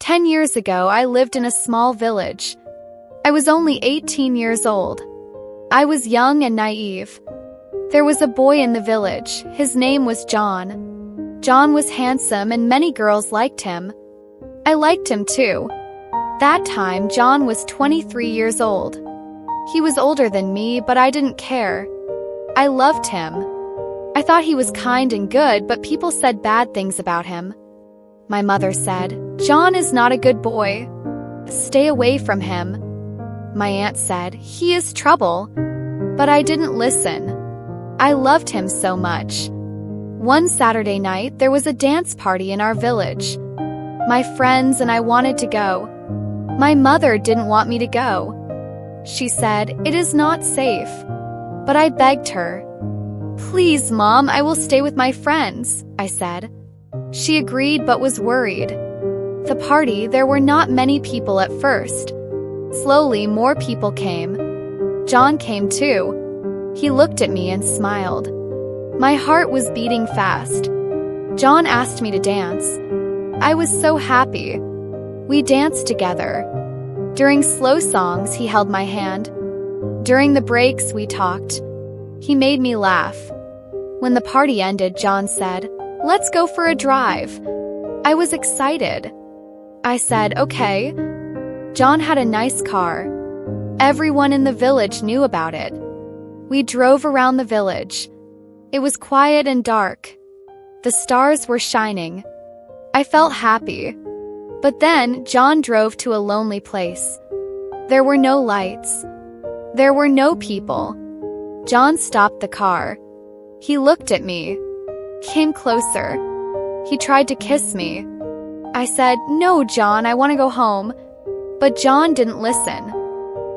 10 years ago, I lived in a small village. I was only 18 years old. I was young and naive. There was a boy in the village. His name was John. John was handsome and many girls liked him. I liked him too. That time, John was 23 years old. He was older than me, but I didn't care. I loved him. I thought he was kind and good, but people said bad things about him. My mother said, "John is not a good boy. Stay away from him." My aunt said, "He is trouble." But I didn't listen. I loved him so much. One Saturday night, there was a dance party in our village. My friends and I wanted to go. My mother didn't want me to go. She said, "It is not safe." But I begged her. "Please, Mom, I will stay with my friends," I said. She agreed but was worried. The party, there were not many people at first. Slowly, more people came. John came too. He looked at me and smiled. My heart was beating fast. John asked me to dance. I was so happy. We danced together. During slow songs, he held my hand. During the breaks, we talked. He made me laugh. When the party ended, John said, "Let's go for a drive." I was excited. I said, "Okay." John had a nice car. Everyone in the village knew about it. We drove around the village. It was quiet and dark. The stars were shining. I felt happy. But then John drove to a lonely place. There were no lights. There were no people. John stopped the car. He looked at me, came closer. He tried to kiss me. I said, "No, John, I want to go home." But John didn't listen.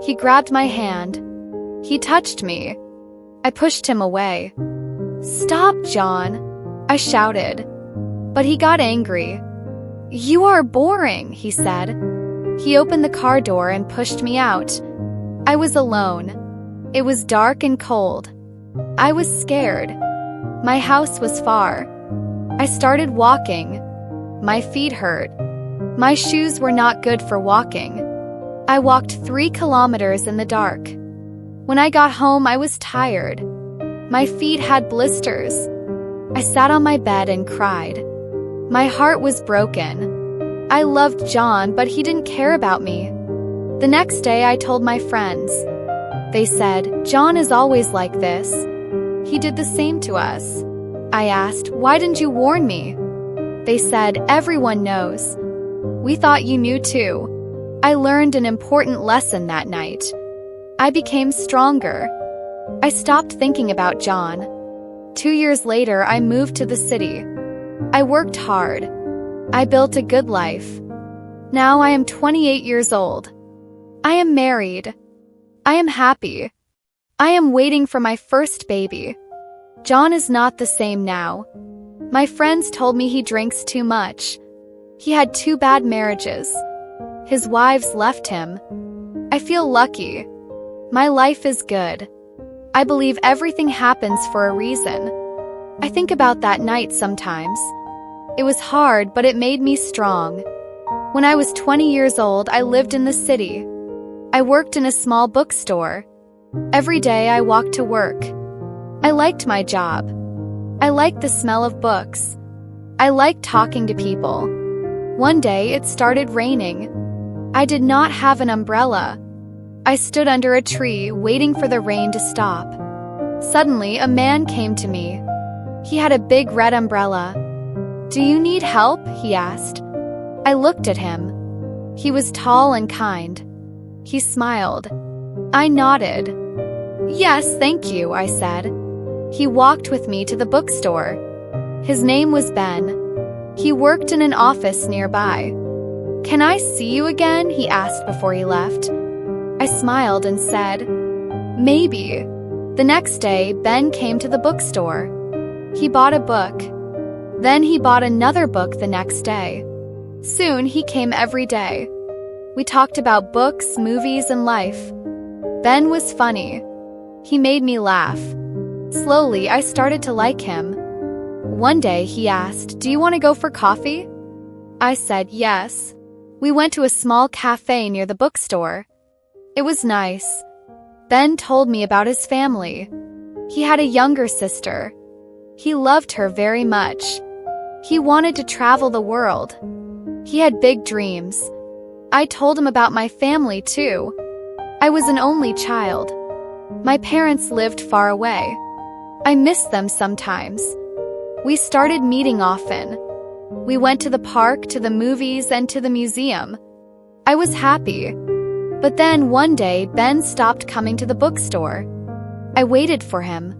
He grabbed my hand. He touched me. I pushed him away. "Stop, John," I shouted. But he got angry. "You are boring," he said. He opened the car door and pushed me out. I was alone. It was dark and cold. I was scared. My house was far. I started walking. My feet hurt. My shoes were not good for walking. I walked 3 kilometers in the dark. When I got home, I was tired. My feet had blisters. I sat on my bed and cried. My heart was broken. I loved John, but he didn't care about me. The next day, I told my friends. They said, "John is always like this. He did the same to us." I asked, "Why didn't you warn me?" They said, "Everyone knows." We thought you knew too. I learned an important lesson that night. I became stronger. I stopped thinking about John. 2 years later, I moved to the city. I worked hard. I built a good life. Now I am 28 years old. I am married. I am happy. I am waiting for my first baby. John is not the same now. My friends told me he drinks too much. He had 2 bad marriages. His wives left him. I feel lucky. My life is good. I believe everything happens for a reason. I think about that night sometimes. It was hard, but it made me strong. When I was 20 years old, I lived in the city. I worked in a small bookstore. Every day I walked to work. I liked my job. I liked the smell of books. I liked talking to people. One day it started raining. I did not have an umbrella. I stood under a tree, waiting for the rain to stop. Suddenly, a man came to me. He had a big red umbrella. "Do you need help?" he asked. I looked at him. He was tall and kind. He smiled. I nodded. "Yes, thank you," I said. He walked with me to the bookstore. His name was Ben. He worked in an office nearby. "Can I see you again?" he asked before he left. I smiled and said, "Maybe." The next day, Ben came to the bookstore. He bought a book. Then he bought another book the next day. Soon he came every day. We talked about books, movies, and life. Ben was funny. He made me laugh. Slowly, I started to like him. One day he asked, "Do you want to go for coffee?" I said yes. We went to a small cafe near the bookstore. It was nice. Ben told me about his family. He had a younger sister. He loved her very much. He wanted to travel the world. He had big dreams. I told him about my family too. I was an only child. My parents lived far away. I missed them sometimes. We started meeting often. We went to the park, to the movies, and to the museum. I was happy. But then one day, Ben stopped coming to the bookstore. I waited for him.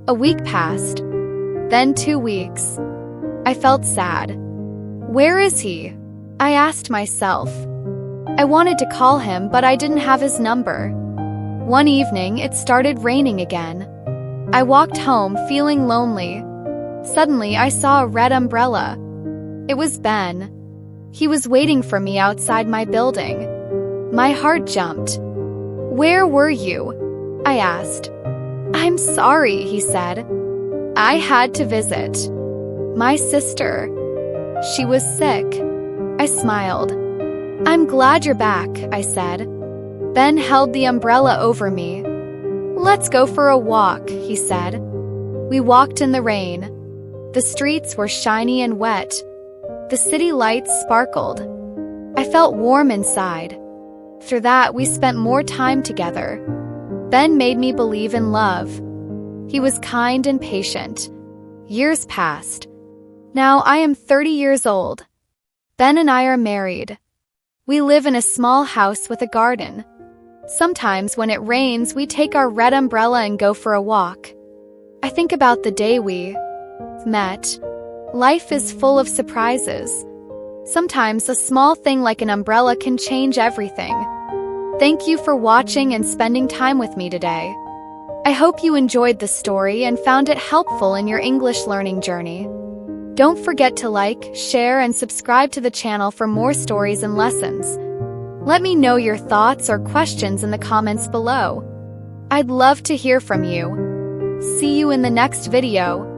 A week passed. Then 2 weeks. I felt sad. Where is he? I asked myself. I wanted to call him, but I didn't have his number. One evening, it started raining again. I walked home feeling lonely. Suddenly, I saw a red umbrella. It was Ben. He was waiting for me outside my building. My heart jumped. Where were you? I asked. I'm sorry, he said. I had to visit my sister. She was sick. I smiled. I'm glad you're back, I said. Ben held the umbrella over me. Let's go for a walk, he said. We walked in the rain. The streets were shiny and wet. The city lights sparkled. I felt warm inside. After that, we spent more time together. Ben made me believe in love. He was kind and patient. Years passed. Now I am 30 years old. Ben and I are married. We live in a small house with a garden. Sometimes when it rains, we take our red umbrella and go for a walk. I think about the day we met. Life is full of surprises. Sometimes a small thing like an umbrella can change everything. Thank you for watching and spending time with me today. I hope you enjoyed the story and found it helpful in your English learning journey. Don't forget to like, share, and subscribe to the channel for more stories and lessons. Let me know your thoughts or questions in the comments below. I'd love to hear from you. See you in the next video.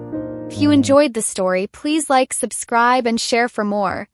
If you enjoyed the story, please like, subscribe, and share for more.